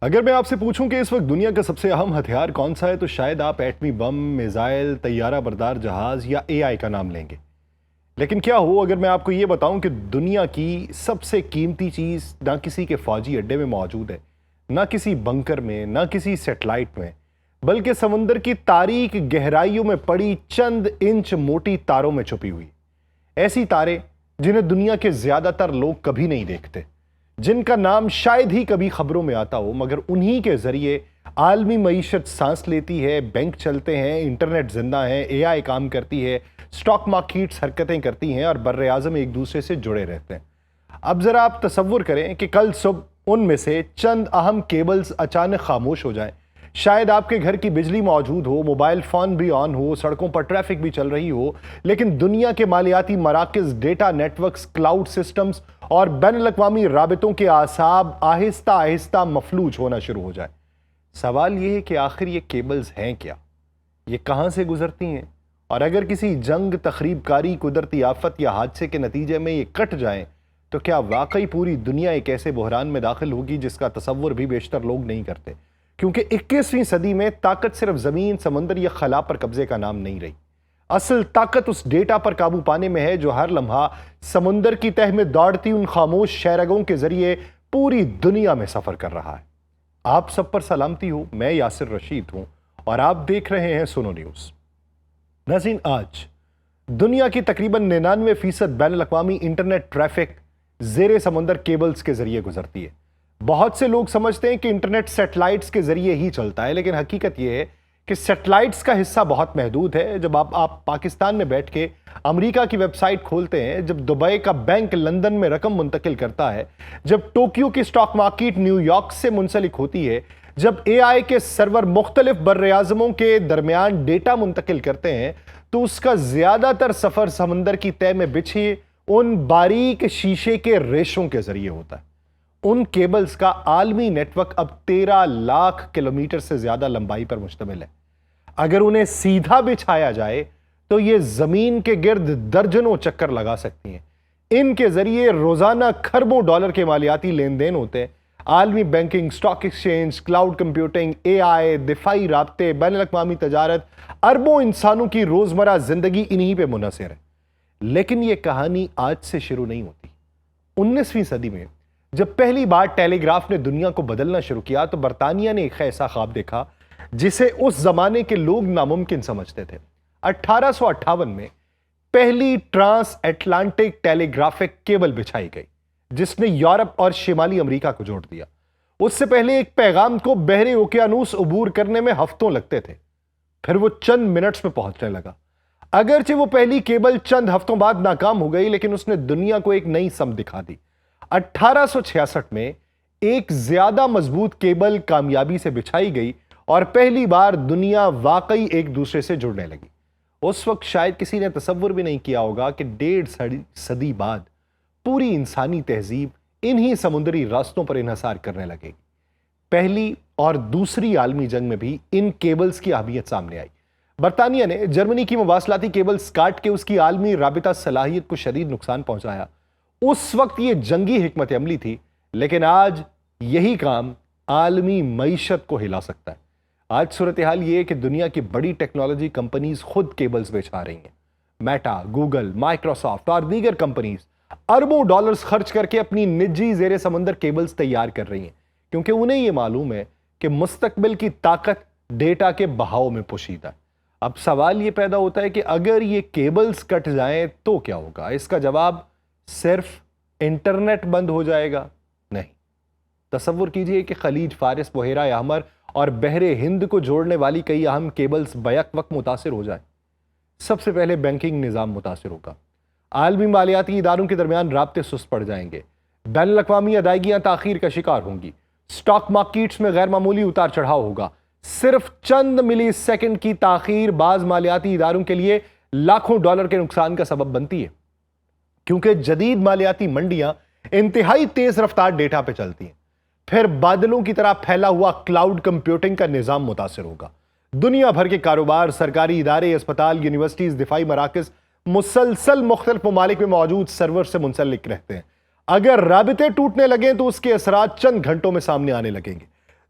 اگر میں آپ سے پوچھوں کہ اس وقت دنیا کا سب سے اہم ہتھیار کون سا ہے تو شاید آپ ایٹمی بم، میزائل، طیارہ بردار جہاز یا اے آئی کا نام لیں گے۔ لیکن کیا ہو اگر میں آپ کو یہ بتاؤں کہ دنیا کی سب سے قیمتی چیز نہ کسی کے فوجی اڈے میں موجود ہے، نہ کسی بنکر میں، نہ کسی سیٹلائٹ میں، بلکہ سمندر کی تاریک گہرائیوں میں پڑی چند انچ موٹی تاروں میں چھپی ہوئی۔ ایسی تارے جنہیں دنیا کے زیادہ تر لوگ کبھی نہیں دیکھتے، جن کا نام شاید ہی کبھی خبروں میں آتا ہو، مگر انہی کے ذریعے عالمی معیشت سانس لیتی ہے، بینک چلتے ہیں، انٹرنیٹ زندہ ہے، اے آئی کام کرتی ہے، سٹاک مارکیٹس حرکتیں کرتی ہیں اور بر اعظم ایک دوسرے سے جڑے رہتے ہیں۔ اب ذرا آپ تصور کریں کہ کل صبح ان میں سے چند اہم کیبلز اچانک خاموش ہو جائیں۔ شاید آپ کے گھر کی بجلی موجود ہو، موبائل فون بھی آن ہو، سڑکوں پر ٹریفک بھی چل رہی ہو، لیکن دنیا کے مالیاتی مراکز، data networks, cloud systems اور بین الاقوامی رابطوں کے اعصاب آہستہ آہستہ مفلوج ہونا شروع ہو جائے۔ سوال یہ ہے کہ آخر یہ کیبلز ہیں کیا؟ یہ کہاں سے گزرتی ہیں؟ اور اگر کسی جنگ، تخریب کاری، قدرتی آفت یا حادثے کے نتیجے میں یہ کٹ جائیں تو کیا واقعی پوری دنیا ایک ایسے بحران میں داخل ہوگی جس کا تصور بھی بیشتر لوگ نہیں کرتے؟ کیونکہ 21ویں صدی میں طاقت صرف زمین، سمندر یا خلا پر قبضے کا نام نہیں رہی۔ اصل طاقت اس ڈیٹا پر قابو پانے میں ہے جو ہر لمحہ سمندر کی تہ میں دوڑتی ان خاموش شہرگوں کے ذریعے پوری دنیا میں سفر کر رہا ہے۔ آپ سب پر سلامتی ہو، میں یاسر رشید ہوں اور آپ دیکھ رہے ہیں سنو نیوز۔ ناظرین، آج دنیا کی تقریباً 99% بین الاقوامی انٹرنیٹ ٹریفک زیر سمندر کیبلز کے ذریعے گزرتی ہے۔ بہت سے لوگ سمجھتے ہیں کہ انٹرنیٹ سیٹلائٹس کے ذریعے ہی چلتا ہے، لیکن حقیقت یہ ہے کہ سیٹلائٹس کا حصہ بہت محدود ہے۔ جب آپ پاکستان میں بیٹھ کے امریکہ کی ویب سائٹ کھولتے ہیں، جب دبئی کا بینک لندن میں رقم منتقل کرتا ہے، جب ٹوکیو کی سٹاک مارکیٹ نیو یارک سے منسلک ہوتی ہے، جب اے آئی کے سرور مختلف بر اعظموں کے درمیان ڈیٹا منتقل کرتے ہیں، تو اس کا زیادہ تر سفر سمندر کی تہ میں بچھی ان باریک شیشے کے ریشوں کے ذریعے ہوتا ہے۔ ان کیبلز کا عالمی نیٹ ورک اب 13 لاکھ کلومیٹر سے زیادہ لمبائی پر مشتمل ہے۔ اگر انہیں سیدھا بچھایا جائے تو یہ زمین کے گرد درجنوں چکر لگا سکتی ہیں۔ ان کے ذریعے روزانہ کھربوں ڈالر کے مالیاتی لین دین ہوتے ہیں۔ عالمی banking, stock exchange, cloud computing, A I, دفاعی رابطے، بین الاقوامی تجارت، اربوں انسانوں کی روزمرہ زندگی انہی پہ منحصر ہے۔ لیکن یہ کہانی آج سے شروع نہیں ہوتی۔ 19ویں صدی میں جب پہلی بار ٹیلی گراف نے دنیا کو بدلنا شروع کیا تو برطانیہ نے ایک ایسا خواب دیکھا جسے اس زمانے کے لوگ ناممکن سمجھتے تھے۔ 1858 میں پہلی ٹرانس اٹلانٹک ٹیلی گرافک کیبل بچھائی گئی جس نے یورپ اور شمالی امریکہ کو جوڑ دیا۔ اس سے پہلے ایک پیغام کو بحر اوقیانوس عبور کرنے میں ہفتوں لگتے تھے، پھر وہ چند منٹس میں پہنچنے لگا۔ اگرچہ وہ پہلی کیبل چند ہفتوں بعد ناکام ہو گئی، لیکن اس نے دنیا کو ایک نئی سمت دکھا دی۔ 1866 میں ایک زیادہ مضبوط کیبل کامیابی سے بچھائی گئی اور پہلی بار دنیا واقعی ایک دوسرے سے جڑنے لگی۔ اس وقت شاید کسی نے تصور بھی نہیں کیا ہوگا کہ 1.5 صدی بعد پوری انسانی تہذیب انہی سمندری راستوں پر انحصار کرنے لگے گی۔ پہلی اور دوسری عالمی جنگ میں بھی ان کیبلز کی اہمیت سامنے آئی۔ برطانیہ نے جرمنی کی مواصلاتی کیبلز کاٹ کے اس کی عالمی رابطہ صلاحیت کو شدید نقصان پہنچایا۔ اس وقت یہ جنگی حکمت عملی تھی، لیکن آج یہی کام عالمی معیشت کو ہلا سکتا ہے۔ آج صورتحال یہ ہے کہ دنیا کی بڑی ٹیکنالوجی کمپنیز خود کیبلز بچھا رہی ہیں۔ میٹا، گوگل، مائکروسافٹ اور دیگر کمپنیز اربوں ڈالرز خرچ کر کے اپنی نجی زیر سمندر کیبلز تیار کر رہی ہیں، کیونکہ انہیں یہ معلوم ہے کہ مستقبل کی طاقت ڈیٹا کے بہاؤ میں پوشیدہ ہے۔ اب سوال یہ پیدا ہوتا ہے کہ اگر یہ کیبلز کٹ جائیں تو کیا ہوگا؟ اس کا جواب صرف انٹرنیٹ بند ہو جائے گا؟ نہیں۔ تصور کیجئے کہ خلیج فارس، بحیرہ احمر اور بحر ہند کو جوڑنے والی کئی اہم کیبلز بیک وقت متاثر ہو جائیں۔ سب سے پہلے بینکنگ نظام متاثر ہوگا۔ عالمی مالیاتی اداروں کے درمیان رابطے سست پڑ جائیں گے۔ بین الاقوامی ادائیگیاں تاخیر کا شکار ہوں گی۔ سٹاک مارکیٹس میں غیر معمولی اتار چڑھاؤ ہوگا۔ صرف چند ملی سیکنڈ کی تاخیر بعض مالیاتی اداروں کے لیے لاکھوں ڈالر کے نقصان کا سبب بنتی ہے، کیونکہ جدید مالیاتی منڈیاں انتہائی تیز رفتار ڈیٹا پہ چلتی ہیں۔ پھر بادلوں کی طرح پھیلا ہوا کلاؤڈ کمپیوٹنگ کا نظام متاثر ہوگا۔ دنیا بھر کے کاروبار، سرکاری ادارے، اسپتال، یونیورسٹیز، دفاعی مراکز مسلسل مختلف ممالک میں موجود سرور سے منسلک رہتے ہیں۔ اگر رابطے ٹوٹنے لگیں تو اس کے اثرات چند گھنٹوں میں سامنے آنے لگیں گے۔